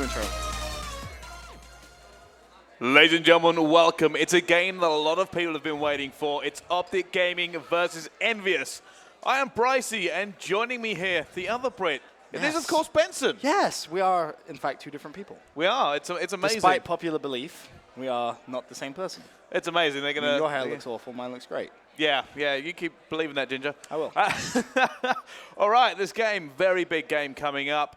Cue intro. Ladies and gentlemen, welcome. It's a game that a lot of people have been waiting for. It's Optic Gaming versus Envious. I am Brycey, and joining me here, the other Brit. Yes. It is, of course, Benson. Yes, we are, in fact, two different people. We are. It's amazing. Despite popular belief, we are not the same person. It's amazing. They're gonna. Your hair looks awful. Mine looks great. Yeah. You keep believing that, Ginger. I will. All right, this game, very big game coming up.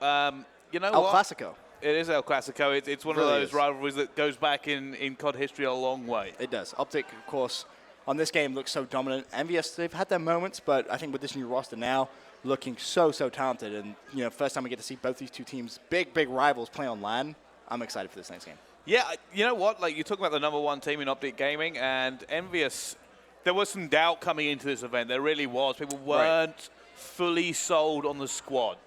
You know El what? Clasico. It is El Clasico. It's one of those rivalries that goes back in COD history a long way. It does. Optic, of course, on this game looks so dominant. Envious, they've had their moments, but I think with this new roster now, looking so talented. And, you know, first time we get to see both these two teams, big rivals play on LAN. I'm excited for this next game. Yeah, you know what? Like, you talk about the #1 team in Optic Gaming, and Envious, there was some doubt coming into this event. There really was. People weren't fully sold on the squad.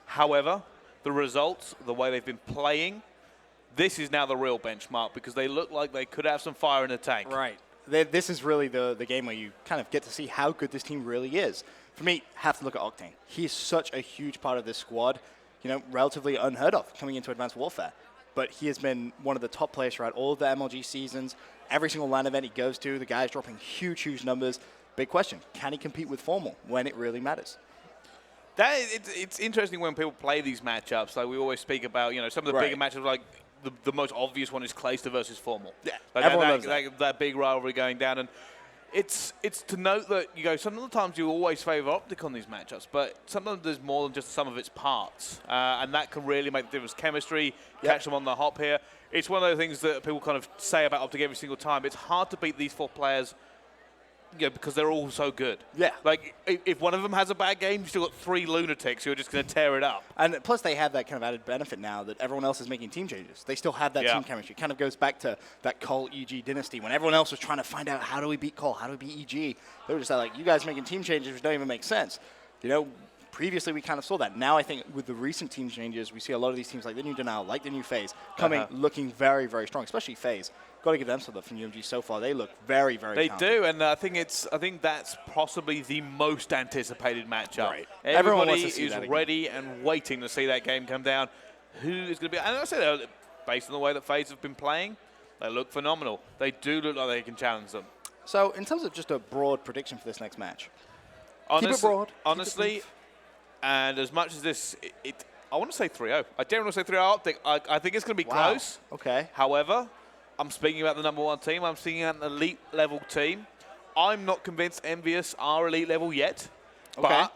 However, the results, the way they've been playing, this is now the real benchmark because they look like they could have some fire in the tank. Right. This is really the game where you kind of get to see how good this team really is. For me, have to look at Octane. He's such a huge part of this squad, you know, relatively unheard of coming into Advanced Warfare. But he has been one of the top players throughout all of the MLG seasons. Every single LAN event he goes to, the guy's dropping huge numbers. Big question, can he compete with Formal when it really matters? It's interesting when people play these matchups. Like we always speak about, you know, some of the bigger matchups, like the most obvious one is Clayster versus Formal. Yeah, like everyone loves that big rivalry going down. And it's to note that, you know, sometimes you always favor Optic on these matchups, but sometimes there's more than just the sum of its parts. And that can really make the difference. Chemistry, catch them on the hop here. It's one of those things that people kind of say about Optic every single time. It's hard to beat these 4 players, you know, because they're all so good. Yeah. Like, if one of them has a bad game, you've still got 3 lunatics who are just going to tear it up. And plus, they have that kind of added benefit now that everyone else is making team changes. They still have that team chemistry. It kind of goes back to that Cole-EG dynasty when everyone else was trying to find out how do we beat Cole, how do we beat EG. They were just like, you guys making team changes which don't even make sense. You know, previously we kind of saw that. Now I think with the recent team changes, we see a lot of these teams like the new Denial, like the new FaZe, coming looking very strong, especially FaZe. Got to give them some love from UMG so far. They look very talented. They do, and I think that's possibly the most anticipated matchup. Right. Everybody is ready and waiting to see that game come down. Who is going to be? And I say that based on the way that FaZe have been playing, they look phenomenal. They do look like they can challenge them. So in terms of just a broad prediction for this next match, keep it broad. Honestly, and as much as this, I want to say 3-0. I don't want to say 3-0 Optic. I think it's going to be close. Okay. However, I'm speaking about the #1 team. I'm speaking about an elite level team. I'm not convinced Envious are elite level yet, but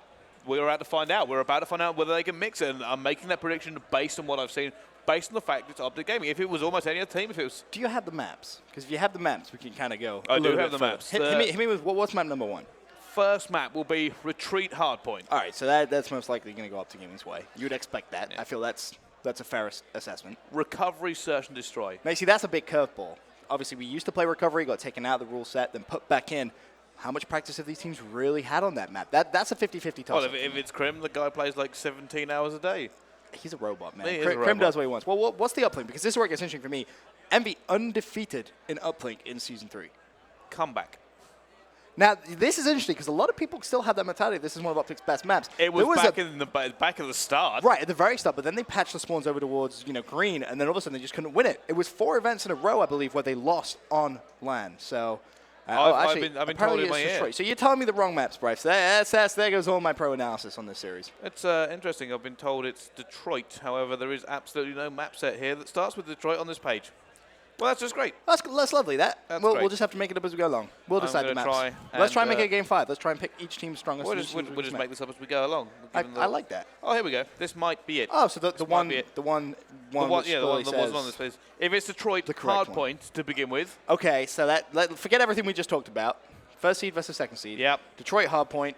we're about to find out. We're about to find out whether they can mix it, and I'm making that prediction based on what I've seen, based on the fact it's Optic Gaming. If it was almost any other team, if it was... Do you have the maps? Because if you have the maps, we can kind of go I do have the maps. Hit me with what's map #1? First map will be Retreat Hardpoint. All right, so that's most likely going to go Optic Gaming's way. You would expect that. Yeah. I feel that's a fair assessment. Recovery, Search, and Destroy. Now, see, that's a big curveball. Obviously, we used to play Recovery, got taken out of the rule set, then put back in. How much practice have these teams really had on that map? That's a 50-50 toss. Well, if it's Krim, the guy plays like 17 hours a day. He's a robot, man. Krim does what he wants. Well, what's the uplink? Because this is where it gets interesting for me. Envy undefeated in uplink in Season 3. Comeback. Now, this is interesting because a lot of people still have that mentality. This is one of Optic's best maps. It was back at the start. Right, at the very start, but then they patched the spawns over towards, you know, green, and then all of a sudden they just couldn't win it. It was 4 events in a row, I believe, where they lost on LAN. So, I've been told in my ear. So you're telling me the wrong maps, Bryce. There goes all my pro analysis on this series. It's interesting. I've been told it's Detroit. However, there is absolutely no map set here that starts with Detroit on this page. Well, that's just great. That's lovely. We'll just have to make it up as we go along. We'll decide the maps. Let's try and make it a game 5. Let's try and pick each team's strongest. We'll just make this up as we go along. I like that. Oh, here we go. This might be it. Oh, so the one on this page. If it's Detroit, Hardpoint to begin with. Okay, so forget everything we just talked about. First seed versus second seed. Yep. Detroit, Hardpoint,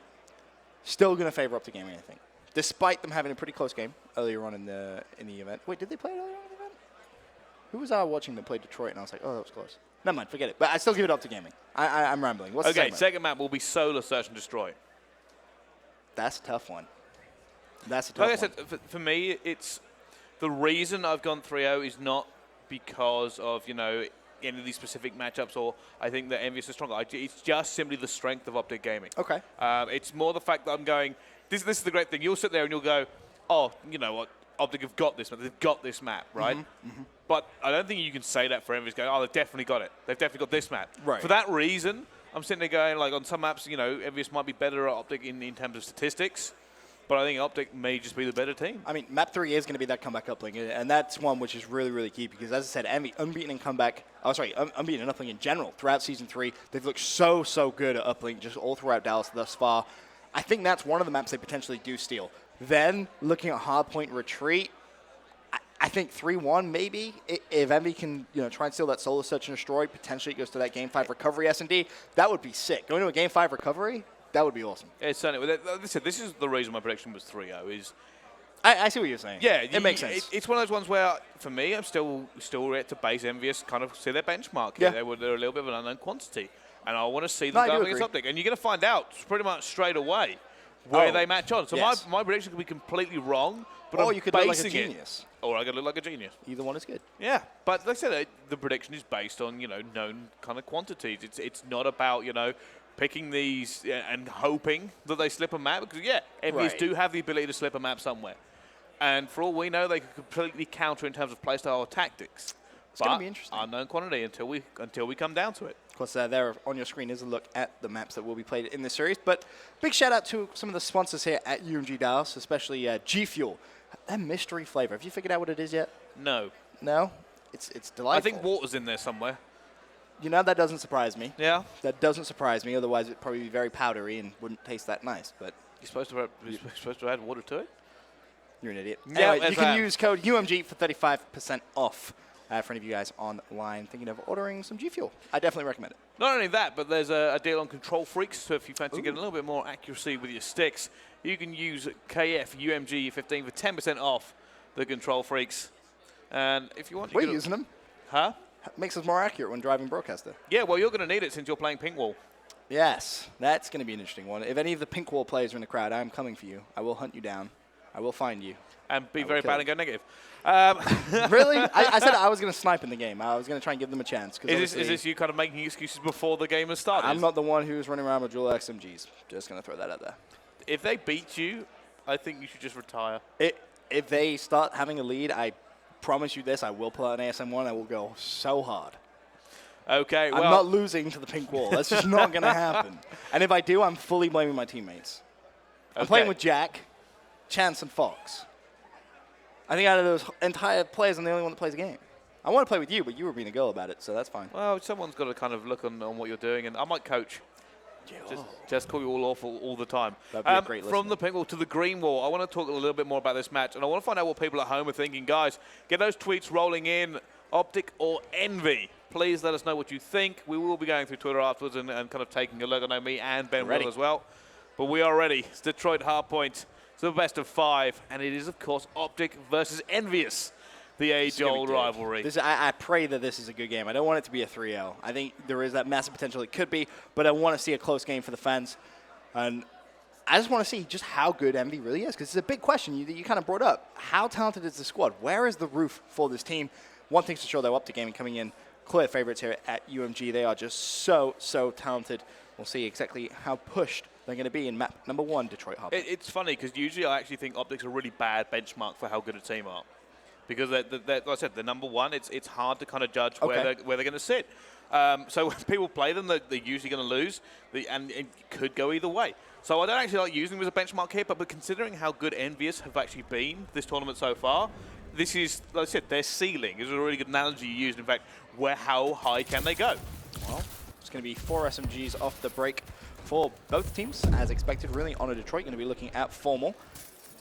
still going to favor Optic Gaming, I think, despite them having a pretty close game earlier on in the event. Wait, did they play it earlier on in the event? Who was I watching that played Detroit, and I was like, oh, that was close. Never mind, forget it. But I still give it up to Gaming. I'm rambling. What's the second map will be Solar, Search, and Destroy. That's a tough one. Like I said, for me, it's the reason I've gone 3-0 is not because of, you know, any of these specific matchups, or I think that Envious is stronger. It's just simply the strength of Optic Gaming. Okay. It's more the fact that I'm going, this is the great thing. You'll sit there and you'll go, oh, you know what, Optic have got this map. They've got this map, right? But I don't think you can say that for Envious going, oh, they've definitely got it. They've definitely got this map. Right. For that reason, I'm sitting there going, like, on some maps, you know, Envious might be better at Optic in terms of statistics. But I think Optic may just be the better team. I mean, map 3 is going to be that comeback uplink, and that's one which is really, really key because, as I said, Envy unbeaten in comeback. Oh, sorry, unbeaten in uplink in general throughout Season 3. They've looked so, so good at uplink just all throughout Dallas thus far. I think that's one of the maps they potentially do steal. Then, looking at Hardpoint Retreat, I think 3-1 maybe. If Envy can, you know, try and steal that Solar Search and Destroy, potentially it goes to that Game 5 recovery S&D. That would be sick. Going to a Game 5 recovery, that would be awesome. It's certainly. Listen, this is the reason my prediction was 3-0 is. I see what you're saying. Yeah, it makes sense. It's one of those ones where, for me, I'm still yet to base Envious kind of see their benchmark. Yeah. They're a little bit of an unknown quantity, and I want to see them go against Optic. And you're going to find out pretty much straight away where they match on. So my prediction could be completely wrong, but I'm you could look like a basing genius. Or I could look like a genius. Either one is good. Yeah, but like I said, the prediction is based on, you know, known kind of quantities. It's not about, you know, picking these and hoping that they slip a map. Because, yeah, Envious do have the ability to slip a map somewhere. And for all we know, they could completely counter in terms of playstyle or tactics. It's going to be interesting. Unknown quantity until we come down to it. Of course, there on your screen is a look at the maps that will be played in this series. But big shout out to some of the sponsors here at UMG Dallas, especially G Fuel. That mystery flavor. Have you figured out what it is yet? No. No? It's delightful. I think water's in there somewhere. You know, that doesn't surprise me. Yeah? That doesn't surprise me. Otherwise, it'd probably be very powdery and wouldn't taste that nice. But you're supposed to add water to it? You're an idiot. Yeah, anyway, you can use code UMG for 35% off for any of you guys online thinking of ordering some G Fuel. I definitely recommend it. Not only that, but there's a deal on Control Freaks, so if you fancy getting a little bit more accuracy with your sticks, you can use KF UMG 15 for 10% off the Control Freaks. And if you want, we're using them. Huh? Makes us more accurate when driving Broadcaster. Yeah, well, you're going to need it since you're playing Pink Wall. Yes, that's going to be an interesting one. If any of the Pink Wall players are in the crowd, I am coming for you. I will hunt you down. I will find you. And be very bad and go negative. Really? I said I was going to snipe in the game. I was going to try and give them a chance. Is this you kind of making excuses before the game has started? I'm not the one who's running around with dual XMGs. Just going to throw that out there. If they beat you, I think you should just retire. If they start having a lead, I promise you this, I will pull out an ASM1. I will go so hard. Okay, well. I'm not losing to the Pink Wall. That's just not going to happen. And if I do, I'm fully blaming my teammates. I'm playing with Jack, Chance, and Fox. I think out of those entire players, I'm the only one that plays the game. I want to play with you, but you were being a girl about it, so that's fine. Well, someone's got to kind of look on what you're doing, and I might coach. Just call you all awful all the time. That'd be a great from the Pink Wall to the Green Wall, I want to talk a little bit more about this match, and I want to find out what people at home are thinking. Guys, get those tweets rolling in, Optic or Envy. Please let us know what you think. We will be going through Twitter afterwards and kind of taking a look. I know me and Ben will as well. But we are ready. It's Detroit Hardpoint. It's the best of 5, and it is, of course, Optic versus Envious, the age-old rivalry. I pray that this is a good game. I don't want it to be a 3-0. I think there is that massive potential it could be, but I want to see a close game for the fans. And I just want to see just how good Envy really is, because it's a big question you kind of brought up. How talented is the squad? Where is the roof for this team? One thing's for sure, though, Optic Gaming coming in clear favorites here at UMG. They are just so talented. We'll see exactly how pushed they're going to be in map number 1, Detroit Hardpoint. It's funny, because usually I actually think Optic's a really bad benchmark for how good a team are. Because, like I said, they're number 1. It's hard to kind of judge where they're going to sit. So when people play them, they're usually going to lose, and it could go either way. So I don't actually like using them as a benchmark here, but considering how good Envious have actually been this tournament so far, this is, like I said, their ceiling is a really good analogy you used. In fact, how high can they go? Well, it's going to be 4 SMGs off the break for both teams, as expected. Really on a Detroit, going to be looking at Formal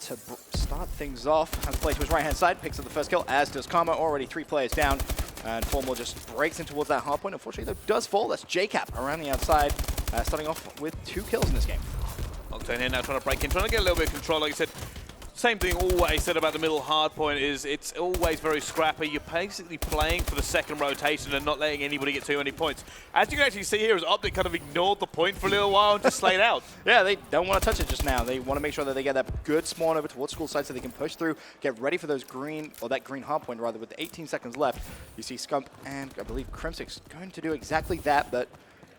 to start things off. Has play to his right-hand side, picks up the first kill, as does Karma. Already 3 players down, and Formal just breaks in towards that hardpoint. Unfortunately, though, does fall. That's JCap around the outside, starting off with 2 kills in this game. Octane here now trying to break in, trying to get a little bit of control. Like I said, same thing always said about the middle hardpoint is it's always very scrappy. You're basically playing for the second rotation and not letting anybody get too many points. As you can actually see here, is Optic kind of ignored the point for a little while and just slayed out. Yeah, they don't want to touch it just now. They want to make sure that they get that good spawn over towards school side so they can push through, get ready for those green, or that green hardpoint rather, with 18 seconds left. You see Scump and I believe Crimsix going to do exactly that, but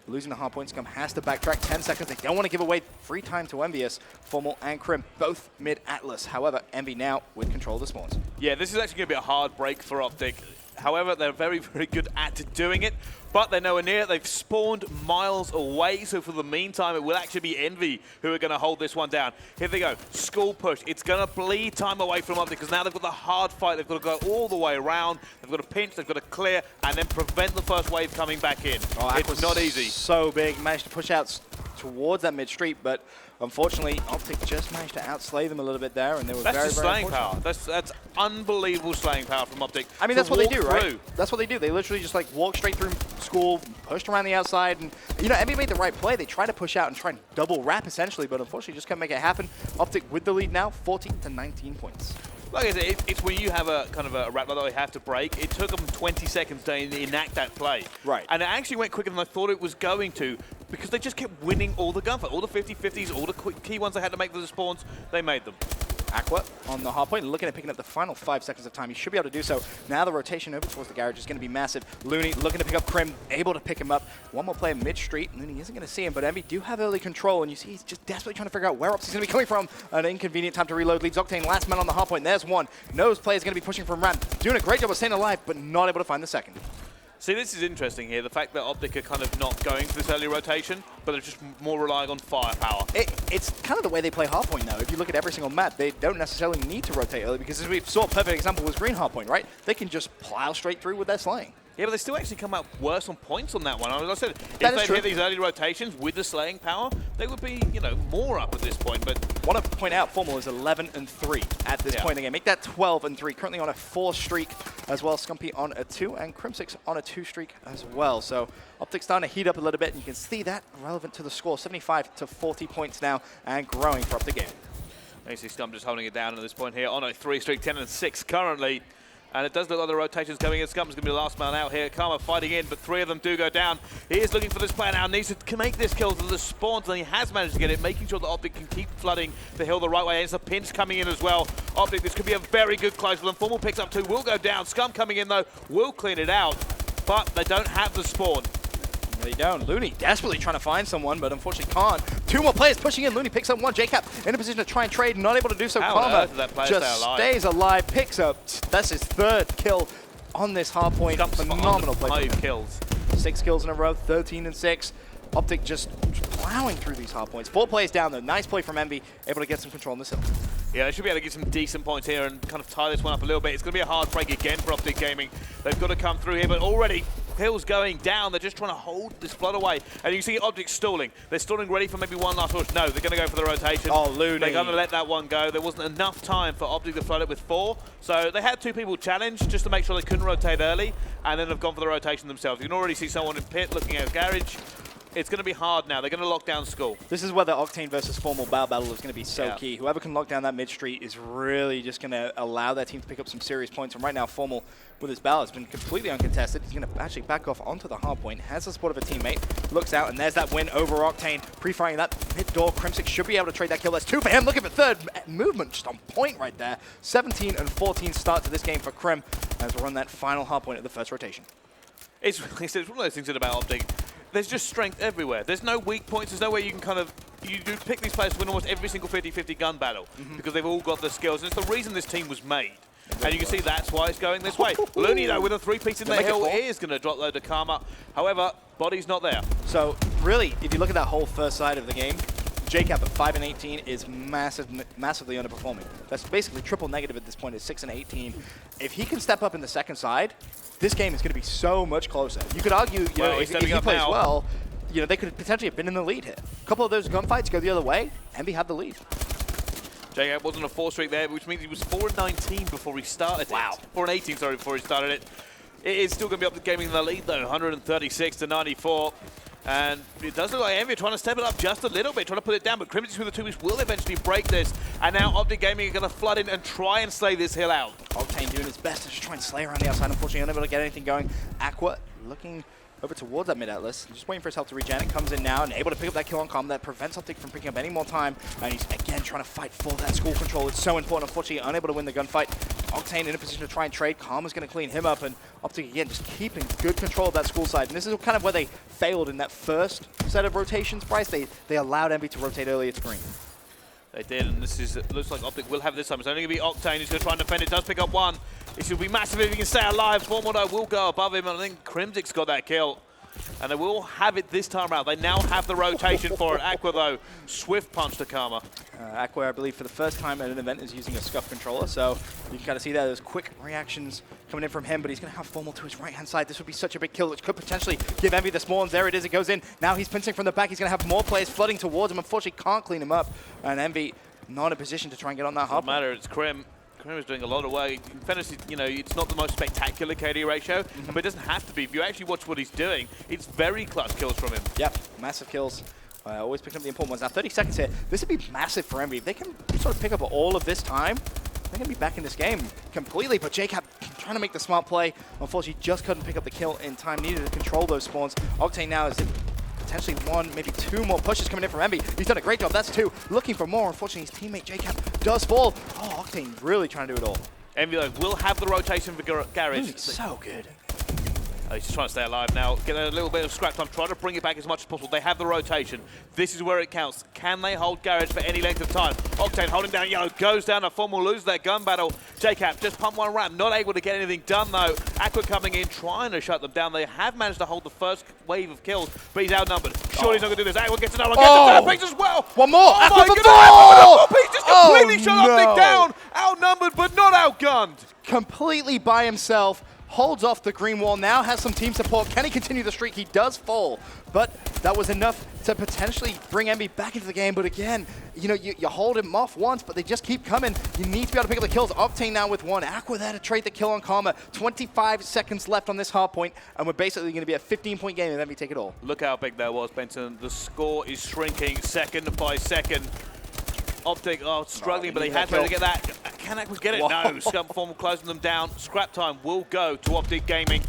losing the hard point. Scum has to backtrack 10 seconds. They don't want to give away free time to Envious. Formal and Crim, both mid-Atlas. However, Envy now with control of the spawns. Yeah, this is actually going to be a hard break for Optic. However, they're very, very good at doing it, but they're nowhere near it. They've spawned miles away, so for the meantime, it will actually be Envy who are going to hold this one down. Here they go. School push. It's going to bleed time away from Optic because now they've got the hard fight. They've got to go all the way around. They've got to pinch. They've got to clear, and then prevent the first wave coming back in. Oh, it's not easy. So big. Managed to push out towards that mid-street, but unfortunately, Optic just managed to outslay them a little bit there, and they were very slaying power. That's unbelievable slaying power from Optic. I mean, that's what they do, right? That's what they do. They literally just like walk straight through school, pushed around the outside, and you know, Envy made the right play. They try to push out and try and double wrap essentially, but unfortunately, just couldn't make it happen. Optic with the lead now, 14 to 19 points. Like I said, it's when you have a kind of a wrap that they have to break. It took them 20 seconds to enact that play. Right. And it actually went quicker than I thought it was going to because they just kept winning all the gunfight. All the 50-50s, all the key ones they had to make for the spawns, they made them. Aqua on the hard point, looking at picking up the final 5 seconds of time. He should be able to do so. Now the rotation over towards the garage is going to be massive. Looney looking to pick up Crim, able to pick him up. One more player mid-street. Looney isn't going to see him, but Envy do have early control, and you see he's just desperately trying to figure out where Ops is going to be coming from. An inconvenient time to reload. Leaves Octane last man on the hard point. There's one. Knows play is going to be pushing from ramp. Doing a great job of staying alive, but not able to find the second. See, this is interesting here, the fact that Optic are kind of not going for this early rotation, but they're just more relying on firepower. It's kind of the way they play Hardpoint now. If you look at every single map, they don't necessarily need to rotate early because as we saw, a perfect example was Green Hardpoint, right? They can just plow straight through with their slaying. Yeah, but they still actually come out worse on points on that one. As I said, if they hit these early rotations with the slaying power, they would be, you know, more up at this point. But want to point out, Formal is 11-3 at this point again. Make that 12-3. Currently on a 4 streak as well. Scumpy on a 2 and Crimsix on a 2 streak as well. So Optic's starting to heat up a little bit, and you can see that relevant to the score. 75 to 40 points now and growing for Optic game. You see Scum just holding it down at this point here on a 3 streak, 10-6 currently. And it does look like the rotation's coming in. Scum's going to be the last man out here. Karma fighting in, but 3 of them do go down. He is looking for this player now. Needs to make this kill to the spawns, and he has managed to get it, making sure that Optic can keep flooding the hill the right way. And it's a pinch coming in as well. Optic, this could be a very good close for them. Formal picks up 2, will go down. Scum coming in, though, will clean it out. But they don't have the spawn. They don't. Looney desperately trying to find someone, but unfortunately can't. 2 more players pushing in. Looney picks up 1. JCap in a position to try and trade, not able to do so. Karma just stays alive, picks up. That's his 3rd kill on this hard point. Phenomenal play. 5 kills. 6 kills in a row, 13-6. Optic just plowing through these hard points. 4 plays down though. Nice play from Envy, able to get some control on this hill. Yeah, they should be able to get some decent points here and kind of tie this one up a little bit. It's going to be a hard break again for Optic Gaming. They've got to come through here, but already hill's going down. They're just trying to hold this flood away. And you see Optic stalling. They're stalling ready for maybe one last push. No, they're going to go for the rotation. Oh, Looney. They're going to let that one go. There wasn't enough time for Optic to flood it with 4. So they had 2 people challenged just to make sure they couldn't rotate early, and then have gone for the rotation themselves. You can already see someone in pit looking at garage. It's going to be hard now. They're going to lock down school. This is where the Octane versus Formal battle is going to be so key. Whoever can lock down that mid-street is really just going to allow their team to pick up some serious points. And right now, Formal, with his battle, has been completely uncontested. He's going to actually back off onto the hard point. Has the support of a teammate. Looks out, and there's that win over Octane. Pre-firing that mid-door. Crimsix should be able to trade that kill. That's 2 for him. Looking for 3rd. Movement just on point right there. 17-14 start to this game for Crim as we run that final hard point at the first rotation. It's one of those things about Optic. There's just strength everywhere. There's no weak points. There's no way you can kind of... You do pick these players to win almost every single 50-50 gun battle because they've all got the skills. And it's the reason this team was made. And you can see that's why it's going this way. Looney, though, with a 3-piece in the hill, is going to drop low to Karma. However, body's not there. So, really, if you look at that whole first side of the game, JCap at 5-18 is massively underperforming. That's basically triple negative at this point at 6-18. If he can step up in the second side, this game is going to be so much closer. You could argue, you know, if he plays well, you know, they could potentially have been in the lead here. A couple of those gunfights go the other way, Envy had the lead. JCap was on a 4 streak there, which means he was 4-19 before he started it. 4-18, sorry, before he started it. It is still going to be up to Gaming in the lead, though, 136-94. And it does look like Envy trying to step it up just a little bit, trying to put it down, but Crimsix with the 2-piece will eventually break this. And now Optic Gaming are going to flood in and try and slay this hill out. Octane doing his best to just try and slay around the outside. Unfortunately, unable to get anything going. Aqua looking over towards that mid-Atlas, just waiting for his help to regen. It comes in now and able to pick up that kill on Calm that prevents Optic from picking up any more time. And he's again trying to fight for that school control. It's so important. Unfortunately, unable to win the gunfight. Octane in a position to try and trade. Karma's going to clean him up, and Optic again just keeping good control of that school side. And this is kind of where they failed in that first set of rotations, Bryce. They allowed Envy to rotate early to green. They did, and this is looks like Optic will have this time. It's only going to be Octane who's going to try and defend it. Does pick up one. This will be massive if he can stay alive. Formodo will go above him, and I think Crimsic's got that kill. And they will have it this time around. They now have the rotation for it. Aqua, though, swift punch to Karma. Aqua, I believe, for the first time at an event is using a SCUF controller, so you can kind of see that there's quick reactions coming in from him, but he's going to have Formal to his right-hand side. This would be such a big kill, which could potentially give Envy the spawns. There it is, it goes in. Now he's pinching from the back. He's going to have more players flooding towards him. Unfortunately, can't clean him up, and Envy not in a position to try and get on that hard. Doesn't matter, it's Krim. Krim is doing a lot of work. In fairness, you know, it's not the most spectacular KD ratio, but it doesn't have to be. If you actually watch what he's doing, it's very clutch kills from him. Yep, massive kills. Always picking up the important ones. Now 30 seconds here. This would be massive for Envy. If they can sort of pick up all of this time, they're going to be back in this game completely. But JCap trying to make the smart play. Unfortunately, just couldn't pick up the kill in time. Needed to control those spawns. Octane now is potentially one, maybe two more pushes coming in from Envy. He's done a great job. That's two. Looking for more. Unfortunately, his teammate JCap does fall. Oh, Octane really trying to do it all. Envy will have the rotation for Garage. So good. He's just trying to stay alive now. Get a little bit of scrap time. Try to bring it back as much as possible. They have the rotation. This is where it counts. Can they hold Garage for any length of time? Octane holding down Yellow. Goes down. A Formal loses that gun battle. JCap just pump one ramp. Not able to get anything done, though. Aqua coming in, trying to shut them down. They have managed to hold the first wave of kills, but he's outnumbered. Surely he's not going to do this. Aqua gets another one. Gets a third piece as well. One more. Oh Aqua my goodness. He's just completely shut Optic down. Outnumbered, but not outgunned. Completely by himself. Holds off the green wall, now has some team support. Can he continue the streak? He does fall, but that was enough to potentially bring Envy back into the game. But again, you know, you hold him off once, but they just keep coming. You need to be able to pick up the kills. Octane now with one. Aqua there to trade the kill on Karma. 25 seconds left on this hard point, and we're basically going to be a 15-point game if Envy take it all. Look how big that was, Benson. The score is shrinking second by second. Optic are struggling, but they have to get that. Can Aqua get it? Whoa. No. Scum Formal closing them down. Scrap time will go to Optic Gaming.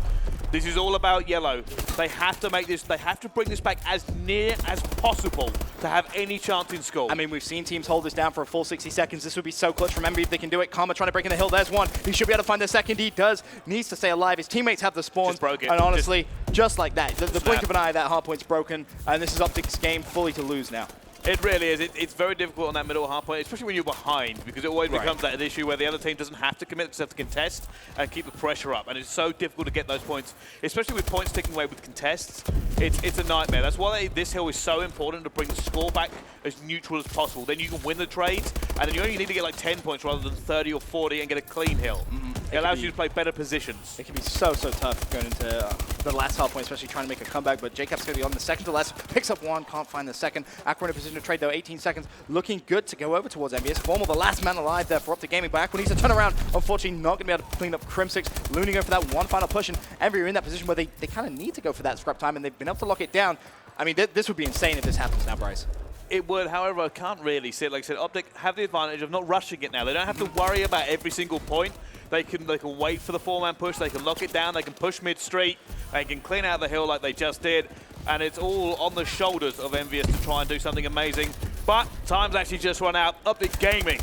This is all about Yellow. They have to make this, they have to bring this back as near as possible to have any chance in score. I mean, we've seen teams hold this down for a full 60 seconds. This would be so clutch from Envy if they can do it. Karma trying to break in the hill. There's one. He should be able to find the second. He does. Needs to stay alive. His teammates have the spawns. Just broke it. And honestly, just like that, the blink of an eye, that hard point's broken. And this is Optic's game fully to lose now. It really is. It's very difficult on that middle hard point, especially when you're behind, because it always becomes that issue where the other team doesn't have to commit, just have to contest and keep the pressure up. And it's so difficult to get those points, especially with points ticking away with contests. It's a nightmare. That's why this hill is so important, to bring the score back as neutral as possible. Then you can win the trades, and then you only need to get like 10 points rather than 30 or 40 and get a clean hill. It allows you to play better positions. It can be so tough going into the last half point, especially trying to make a comeback. But JCap's going to be on the second to last. Picks up one, can't find the second. Aqua in a position to trade though. 18 seconds, looking good to go over towards MBS. Formal, the last man alive there for Optic Gaming. But Aqua needs to turn around. Unfortunately, not going to be able to clean up Crimsix. Looney going for that one final push, and Envy are in that position where they kind of need to go for that scrap time, and they've been able to lock it down. I mean, this would be insane if this happens now, Bryce. It would, however, I can't really see it. Like I said, Optic have the advantage of not rushing it now. They don't have to worry about every single point. They can wait for the four-man push. They can lock it down. They can push mid-street. They can clean out the hill like they just did. And it's all on the shoulders of Envious to try and do something amazing. But time's actually just run out. Optic Gaming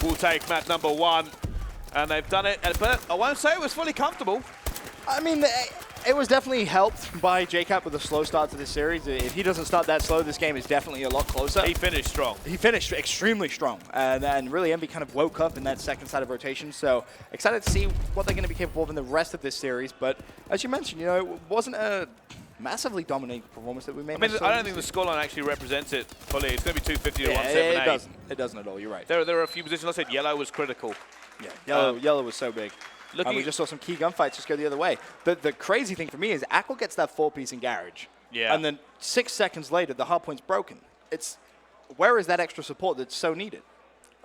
will take map number 1. And they've done it. But I won't say it was fully comfortable. I mean, it was definitely helped by JCap with a slow start to this series. If he doesn't start that slow, this game is definitely a lot closer. He finished strong. He finished extremely strong. And really, Envy kind of woke up in that second side of rotation. So excited to see what they're going to be capable of in the rest of this series. But as you mentioned, you know, it wasn't a massively dominating performance that we made. I mean, I don't think the scoreline actually represents it fully. It's going to be 250 to 178. It doesn't at all. You're right. There are a few positions. I said Yellow was critical. Yeah, Yellow was so big. We just saw some key gunfights just go the other way. The crazy thing for me is Aqua gets that 4-piece in Garage. Yeah. And then 6 seconds later, the hard point's broken. Where is that extra support that's so needed?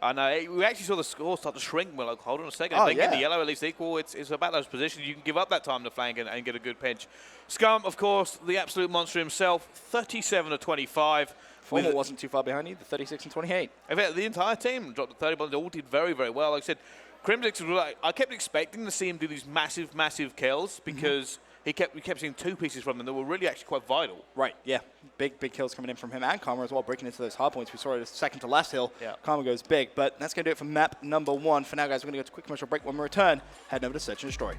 I know. We actually saw the score start to shrink. We're like, hold on a second. Oh, if they get the Yellow at least equal, it's about those positions. You can give up that time to flank and get a good pinch. Scum, of course, the absolute monster himself, 37 to 25. Formal wasn't too far behind either, 36 and 28. In fact, the entire team dropped to 30, but they all did very, very well. Like I said, Crimsix, I kept expecting to see him do these massive kills because we kept seeing 2 pieces from them that were really actually quite vital. Right, yeah. Big kills coming in from him and Karma as well, breaking into those hard points. We saw it a second to last hill. Yeah. Karma goes big, but that's going to do it for map number 1. For now, guys, we're going to go to a quick commercial break. When we return, heading over to Search and Destroy.